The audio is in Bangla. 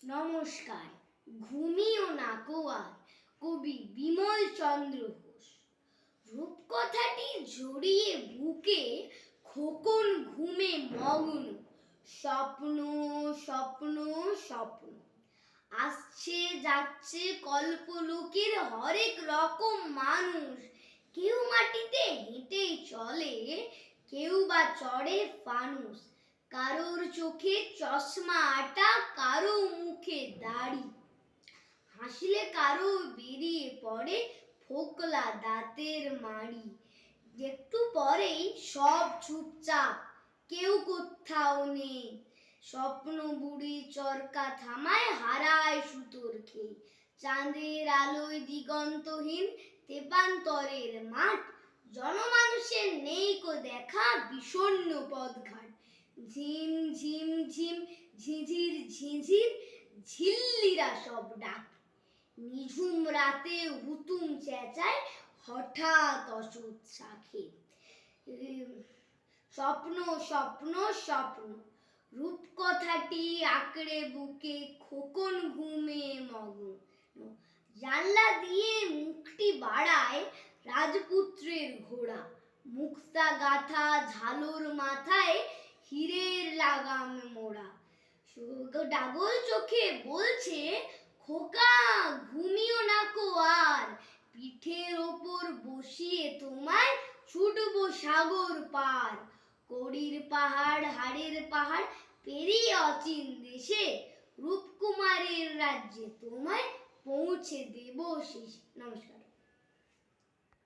নমস্কার। ঘুমিও না কো আর, কবি বিমল চন্দ্র ঘোষ। রূপকথাটি জড়িয়ে বুকে খোকন ঘুমে মগ্ন, স্বপ্ন স্বপ্ন স্বপ্ন। আসছে যাচ্ছে কল্পলোকের হরেক রকম মানুষ। কেউ মাটিতে হেঁটে চলে, কেউ বা চড়ে ফানুস। কারোর চোখে চশমা আটা, কারো মুখে দাড়ি। হাসলে কারো বেরিয়ে পড়ে ফোকলা দাঁতের মাড়ি। একটু পরেই সব চুপচাপ, কেউ কোথাও নেই। স্বপ্ন বুড়ি চরকা থামায়, হারায় সুতোর খেই। চাঁদের আলোয় দিগন্তহীন তেপান্তরের মাঠ। জনমানুষের নেই কো দেখা, বিষণ্ণ পথঘাট। ঝিম ঝিম ঝিম ঝিঝির ঝিঝির ঝিল্লিরা সব ডাকে। নিঝুম রাতে হুতুম চেঁচায়, হঠাৎ অসৎ শাখে। স্বপ্ন স্বপ্ন স্বপ্ন, রূপকথাটি আঁকড়ে বুকে খোকন ঘুমে মগ্ন। জানলা দিয়ে মুখটি বাড়ায় রাজপুত্রের ঘোড়া। মুক্তা গাথা ঝালর মাথায়, হীরের লাগাম মোড়া। ডাগল চোখে বলছে, খোকা ঘুমিও না কো আর, পিঠের ওপর বসিয়ে তোমায় ছুটবো সাগর পার। কড়ির পাহাড় হাড়ের পাহাড় পেরিয়ে অচিন দেশে, রূপকুমারের রাজ্যে তোমায় পৌঁছে দেব শেষে। নমস্কার।